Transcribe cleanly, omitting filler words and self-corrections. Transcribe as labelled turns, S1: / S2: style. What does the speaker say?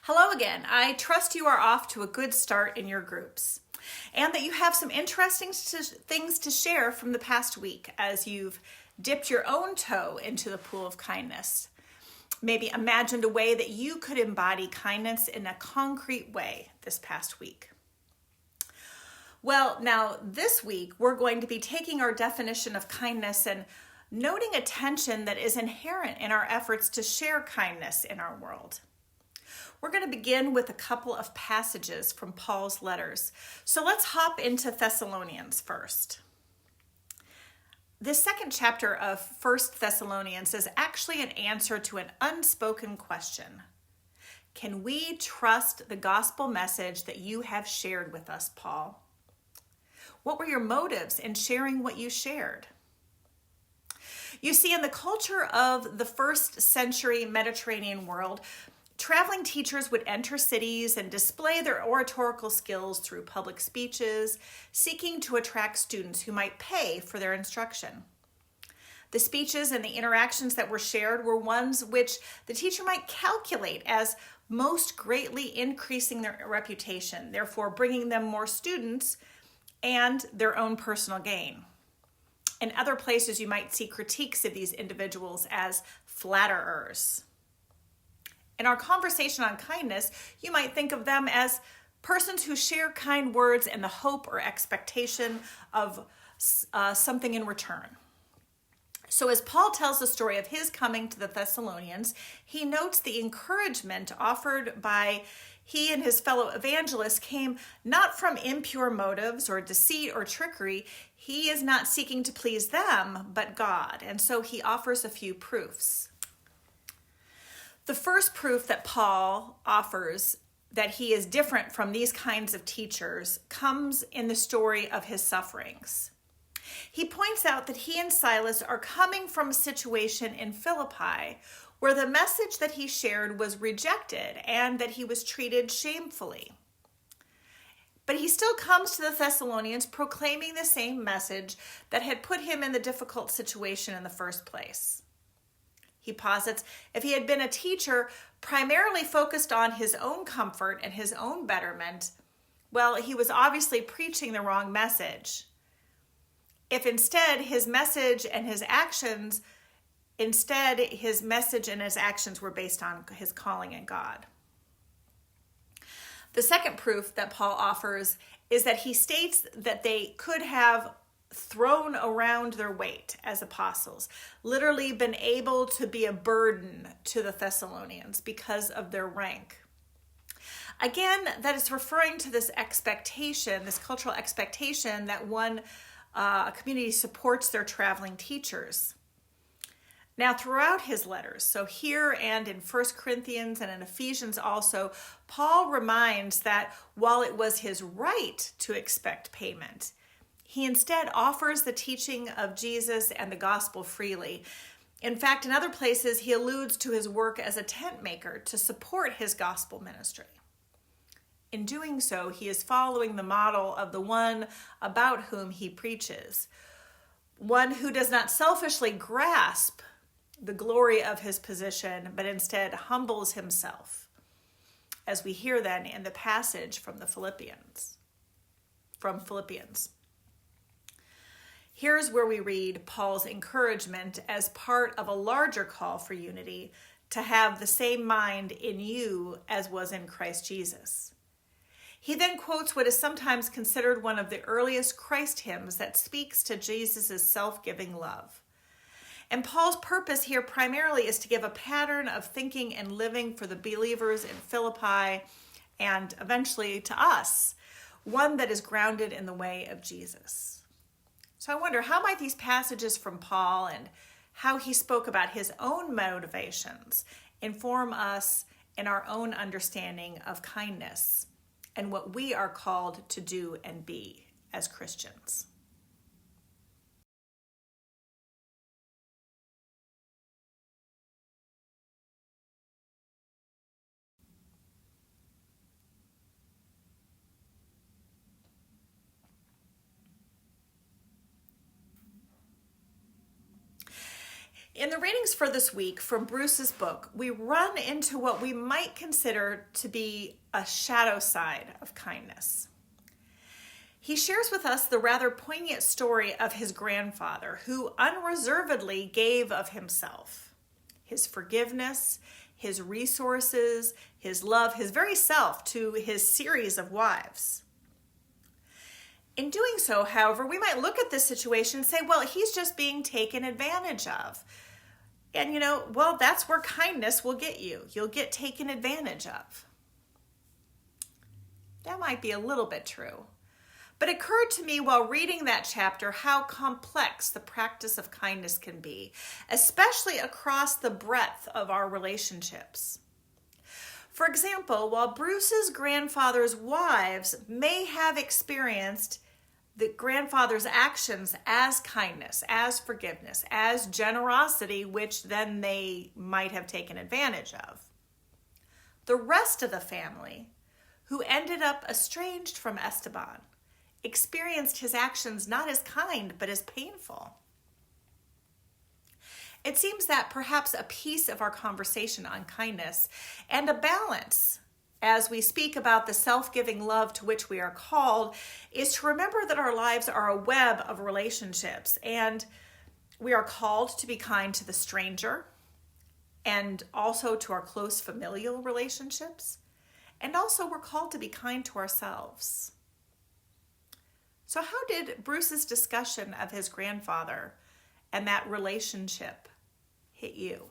S1: Hello again. I trust you are off to a good start in your groups and that you have some interesting things to share from the past week as you've dipped your own toe into the pool of kindness. Maybe imagined a way that you could embody kindness in a concrete way this past week. Well, now this week we're going to be taking our definition of kindness and noting a tension that is inherent in our efforts to share kindness in our world. We're going to begin with a couple of passages from Paul's letters. So let's hop into Thessalonians first. This second chapter of 1 Thessalonians is actually an answer to an unspoken question. Can we trust the gospel message that you have shared with us, Paul? What were your motives in sharing what you shared? You see, in the culture of the first century Mediterranean world, traveling teachers would enter cities and display their oratorical skills through public speeches, seeking to attract students who might pay for their instruction. The speeches and the interactions that were shared were ones which the teacher might calculate as most greatly increasing their reputation, therefore bringing them more students and their own personal gain. In other places, you might see critiques of these individuals as flatterers. In our conversation on kindness, you might think of them as persons who share kind words in the hope or expectation of something in return. So as Paul tells the story of his coming to the Thessalonians, he notes the encouragement offered by he and his fellow evangelists came not from impure motives or deceit or trickery. He is not seeking to please them, but God. And so he offers a few proofs. The first proof that Paul offers that he is different from these kinds of teachers comes in the story of his sufferings. He points out that he and Silas are coming from a situation in Philippi where the message that he shared was rejected and that he was treated shamefully. But he still comes to the Thessalonians proclaiming the same message that had put him in the difficult situation in the first place. He posits if he had been a teacher primarily focused on his own comfort and his own betterment, well, he was obviously preaching the wrong message. If instead his message and his actions were based on his calling in God. The second proof that Paul offers is that he states that they could have thrown around their weight as apostles, literally been able to be a burden to the Thessalonians because of their rank. Again, that is referring to this expectation, this cultural expectation that a community supports their traveling teachers. Now, throughout his letters, so here and in 1 Corinthians and in Ephesians also, Paul reminds that while it was his right to expect payment, he instead offers the teaching of Jesus and the gospel freely. In fact, in other places, he alludes to his work as a tent maker to support his gospel ministry. In doing so, he is following the model of the one about whom he preaches, one who does not selfishly grasp the glory of his position, but instead humbles himself, as we hear then in the passage from Philippians. Here's where we read Paul's encouragement as part of a larger call for unity to have the same mind in you as was in Christ Jesus. He then quotes what is sometimes considered one of the earliest Christ hymns that speaks to Jesus' self-giving love. And Paul's purpose here primarily is to give a pattern of thinking and living for the believers in Philippi and eventually to us, one that is grounded in the way of Jesus. So I wonder, how might these passages from Paul and how he spoke about his own motivations inform us in our own understanding of kindness and what we are called to do and be as Christians? In the readings for this week from Bruce's book, we run into what we might consider to be a shadow side of kindness. He shares with us the rather poignant story of his grandfather, who unreservedly gave of himself, his forgiveness, his resources, his love, his very self to his series of wives. In doing so, however, we might look at this situation and say, well, he's just being taken advantage of. And well, that's where kindness will get you. You'll get taken advantage of. That might be a little bit true. But it occurred to me while reading that chapter how complex the practice of kindness can be, especially across the breadth of our relationships. For example, while Bruce's grandfather's wives may have experienced the grandfather's actions as kindness, as forgiveness, as generosity, which then they might have taken advantage of, the rest of the family, who ended up estranged from Esteban, experienced his actions not as kind, but as painful. It seems that perhaps a piece of our conversation on kindness and a balance as we speak about the self-giving love to which we are called is to remember that our lives are a web of relationships, and we are called to be kind to the stranger and also to our close familial relationships, and also we're called to be kind to ourselves. So how did Bruce's discussion of his grandfather and that relationship hit you?